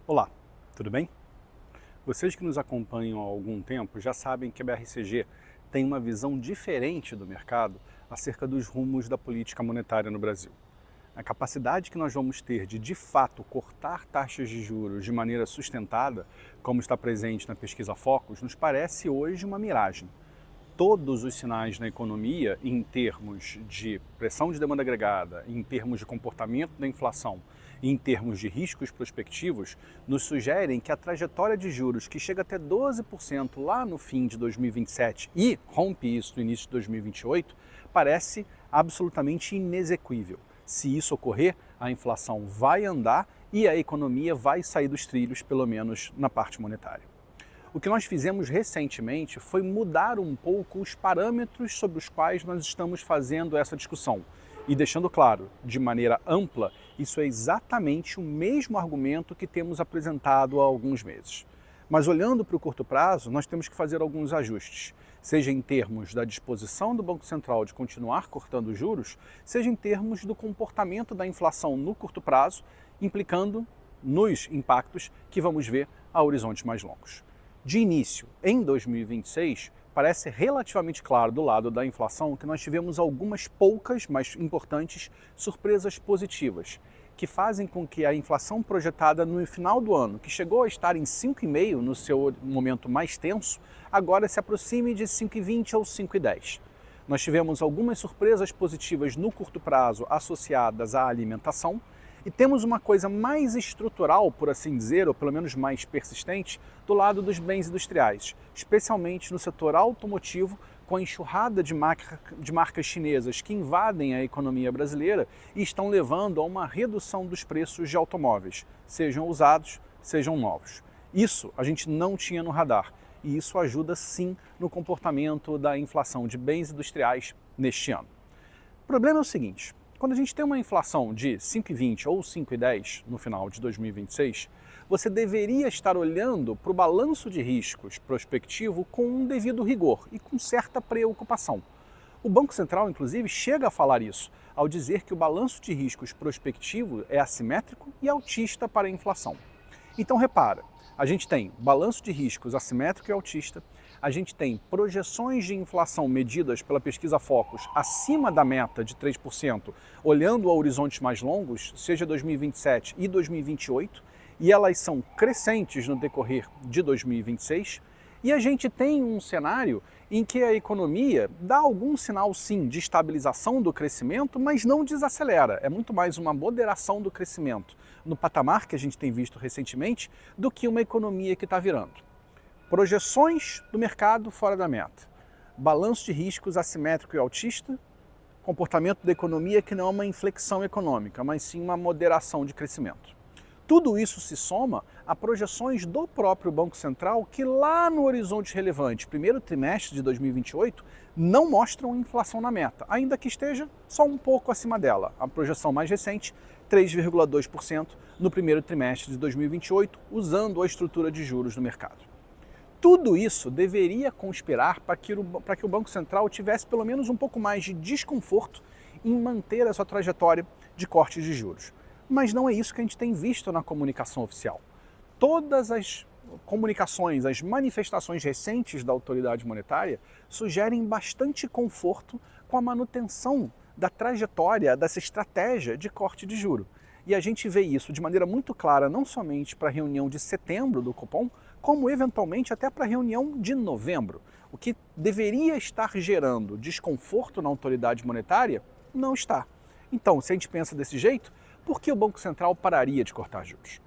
Olá, tudo bem? Vocês que nos acompanham há algum tempo já sabem que a BRCG tem uma visão diferente do mercado acerca dos rumos da política monetária no Brasil. A capacidade que nós vamos ter de fato, cortar taxas de juros de maneira sustentada, como está presente na pesquisa Focus, nos parece hoje uma miragem. Todos os sinais na economia, em termos de pressão de demanda agregada, em termos de comportamento da inflação, em termos de riscos prospectivos, nos sugerem que a trajetória de juros que chega até 12% lá no fim de 2027 e rompe isso no início de 2028, parece absolutamente inexequível. Se isso ocorrer, a inflação vai andar e a economia vai sair dos trilhos, pelo menos na parte monetária. O que nós fizemos recentemente foi mudar um pouco os parâmetros sobre os quais nós estamos fazendo essa discussão. E deixando claro, de maneira ampla, isso é exatamente o mesmo argumento que temos apresentado há alguns meses. Mas olhando para o curto prazo, nós temos que fazer alguns ajustes, seja em termos da disposição do Banco Central de continuar cortando juros, seja em termos do comportamento da inflação no curto prazo, implicando nos impactos que vamos ver a horizontes mais longos. De início, em 2026, parece relativamente claro do lado da inflação que nós tivemos algumas poucas, mas importantes, surpresas positivas, que fazem com que a inflação projetada no final do ano, que chegou a estar em 5,5% no seu momento mais tenso, agora se aproxime de 5,20 ou 5,10. Nós tivemos algumas surpresas positivas no curto prazo associadas à alimentação, e temos uma coisa mais estrutural, por assim dizer, ou pelo menos mais persistente, do lado dos bens industriais, especialmente no setor automotivo, com a enxurrada de marcas chinesas que invadem a economia brasileira e estão levando a uma redução dos preços de automóveis, sejam usados, sejam novos. Isso a gente não tinha no radar, e isso ajuda sim no comportamento da inflação de bens industriais neste ano. O problema é o seguinte: quando a gente tem uma inflação de 5,20 ou 5,10 no final de 2026, você deveria estar olhando para o balanço de riscos prospectivo com um devido rigor e com certa preocupação. O Banco Central, inclusive, chega a falar isso, ao dizer que o balanço de riscos prospectivo é assimétrico e altista para a inflação. Então repara, a gente tem balanço de riscos assimétrico e altista, a gente tem projeções de inflação medidas pela pesquisa Focus acima da meta de 3%, olhando a horizontes mais longos, seja 2027 e 2028, e elas são crescentes no decorrer de 2026, e a gente tem um cenário em que a economia dá algum sinal, sim, de estabilização do crescimento, mas não desacelera. É muito mais uma moderação do crescimento no patamar que a gente tem visto recentemente do que uma economia que está virando. Projeções do mercado fora da meta, balanço de riscos assimétrico e altista, comportamento da economia que não é uma inflexão econômica, mas sim uma moderação de crescimento. Tudo isso se soma a projeções do próprio Banco Central que lá no horizonte relevante, primeiro trimestre de 2028, não mostram inflação na meta, ainda que esteja só um pouco acima dela. A projeção mais recente, 3,2% no primeiro trimestre de 2028, usando a estrutura de juros do mercado. Tudo isso deveria conspirar para que o Banco Central tivesse pelo menos um pouco mais de desconforto em manter a sua trajetória de cortes de juros. Mas não é isso que a gente tem visto na comunicação oficial. Todas as comunicações, as manifestações recentes da autoridade monetária sugerem bastante conforto com a manutenção da trajetória, dessa estratégia de corte de juro. E a gente vê isso de maneira muito clara, não somente para a reunião de setembro do Copom, como eventualmente até para a reunião de novembro. O que deveria estar gerando desconforto na autoridade monetária, não está. Então, se a gente pensa desse jeito, por que o Banco Central pararia de cortar juros?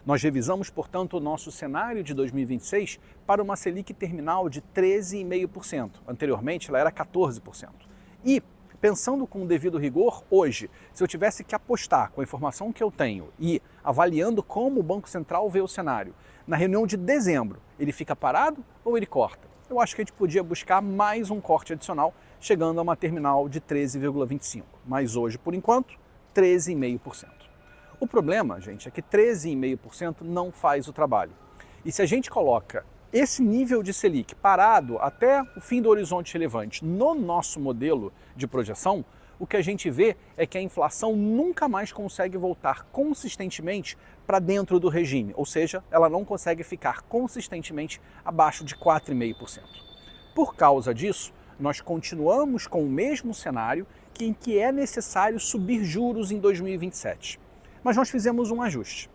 Nós revisamos, portanto, o nosso cenário de 2026 para uma Selic terminal de 13,5%. Anteriormente, ela era 14%. E, pensando com o devido rigor, hoje, se eu tivesse que apostar com a informação que eu tenho e avaliando como o Banco Central vê o cenário, na reunião de dezembro, ele fica parado ou ele corta? Eu acho que a gente podia buscar mais um corte adicional, chegando a uma terminal de 13,25%. Mas hoje, por enquanto, 13,5%. O problema, gente, é que 13,5% não faz o trabalho. E se a gente coloca esse nível de Selic parado até o fim do horizonte relevante no nosso modelo de projeção, o que a gente vê é que a inflação nunca mais consegue voltar consistentemente para dentro do regime, ou seja, ela não consegue ficar consistentemente abaixo de 4,5%. Por causa disso, nós continuamos com o mesmo cenário em que é necessário subir juros em 2027. Mas nós fizemos um ajuste.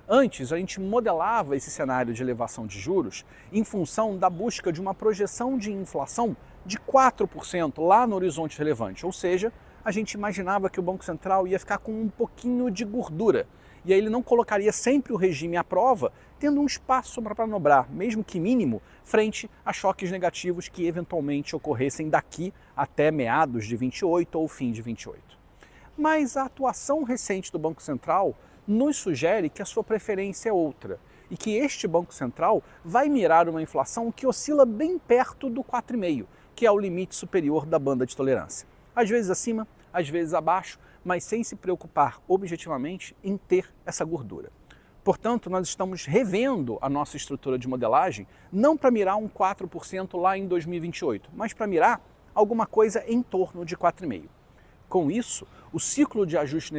Antes, a gente modelava esse cenário de elevação de juros em função da busca de uma projeção de inflação de 4% lá no horizonte relevante, ou seja, a gente imaginava que o Banco Central ia ficar com um pouquinho de gordura, e aí ele não colocaria sempre o regime à prova, tendo um espaço para manobrar, mesmo que mínimo, frente a choques negativos que eventualmente ocorressem daqui até meados de 28 ou fim de 28. Mas a atuação recente do Banco Central nos sugere que a sua preferência é outra, e que este Banco Central vai mirar uma inflação que oscila bem perto do 4,5%, que é o limite superior da banda de tolerância. Às vezes acima, às vezes abaixo, mas sem se preocupar objetivamente em ter essa gordura. Portanto, nós estamos revendo a nossa estrutura de modelagem, não para mirar um 4% lá em 2028, mas para mirar alguma coisa em torno de 4,5%. Com isso, o ciclo de ajuste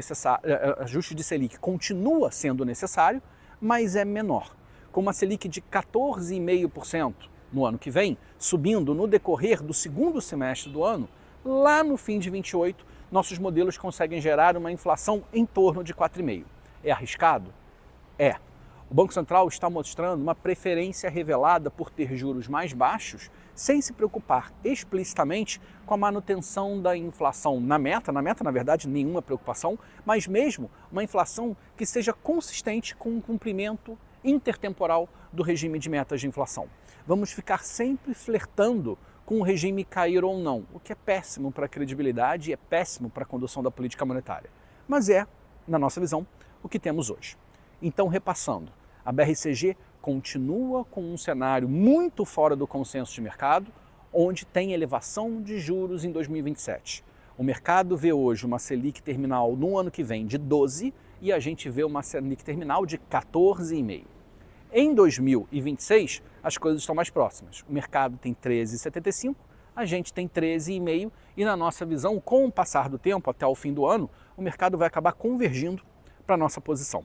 de Selic continua sendo necessário, mas é menor. Com uma Selic de 14,5% no ano que vem, subindo no decorrer do segundo semestre do ano, lá no fim de 28, nossos modelos conseguem gerar uma inflação em torno de 4,5%. É arriscado? É. O Banco Central está mostrando uma preferência revelada por ter juros mais baixos, sem se preocupar explicitamente com a manutenção da inflação na meta, na verdade nenhuma preocupação, mas mesmo uma inflação que seja consistente com o cumprimento intertemporal do regime de metas de inflação. Vamos ficar sempre flertando com o regime cair ou não, o que é péssimo para a credibilidade e é péssimo para a condução da política monetária. Mas é, na nossa visão, o que temos hoje. Então, repassando, a BRCG continua com um cenário muito fora do consenso de mercado, onde tem elevação de juros em 2027. O mercado vê hoje uma Selic terminal no ano que vem de 12% e a gente vê uma Selic terminal de 14,5%. Em 2026, as coisas estão mais próximas. O mercado tem 13,75%, a gente tem 13,5% e na nossa visão, com o passar do tempo, até o fim do ano, o mercado vai acabar convergindo para a nossa posição.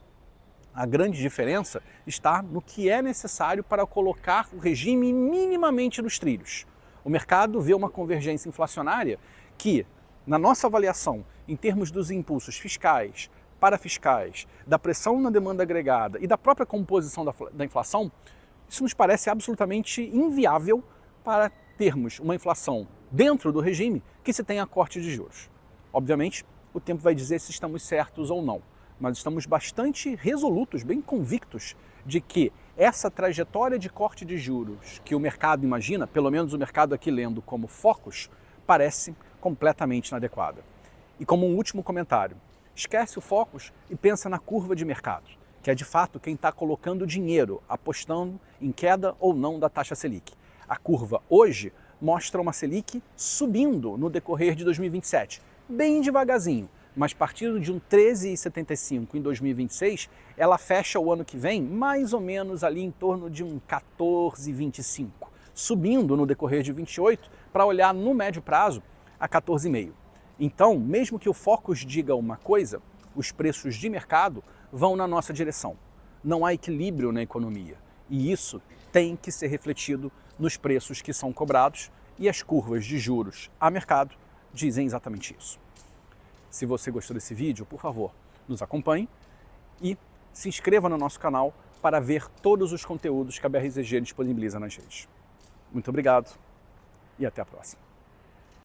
A grande diferença está no que é necessário para colocar o regime minimamente nos trilhos. O mercado vê uma convergência inflacionária que, na nossa avaliação, em termos dos impulsos fiscais, parafiscais, da pressão na demanda agregada e da própria composição da inflação, isso nos parece absolutamente inviável para termos uma inflação dentro do regime que se tenha corte de juros. Obviamente, o tempo vai dizer se estamos certos ou não, mas estamos bastante resolutos, bem convictos de que essa trajetória de corte de juros que o mercado imagina, pelo menos o mercado aqui lendo como focos, parece completamente inadequada. E como um último comentário, esquece o focus e pensa na curva de mercado, que é de fato quem está colocando dinheiro, apostando em queda ou não da taxa Selic. A curva hoje mostra uma Selic subindo no decorrer de 2027, bem devagarzinho, mas partindo de um 13,75 em 2026, ela fecha o ano que vem mais ou menos ali em torno de um 14,25, subindo no decorrer de 28 para olhar no médio prazo a 14,5. Então, mesmo que o Focus diga uma coisa, os preços de mercado vão na nossa direção. Não há equilíbrio na economia e isso tem que ser refletido nos preços que são cobrados e as curvas de juros a mercado dizem exatamente isso. Se você gostou desse vídeo, por favor, nos acompanhe e se inscreva no nosso canal para ver todos os conteúdos que a BRCG disponibiliza nas redes. Muito obrigado e até a próxima.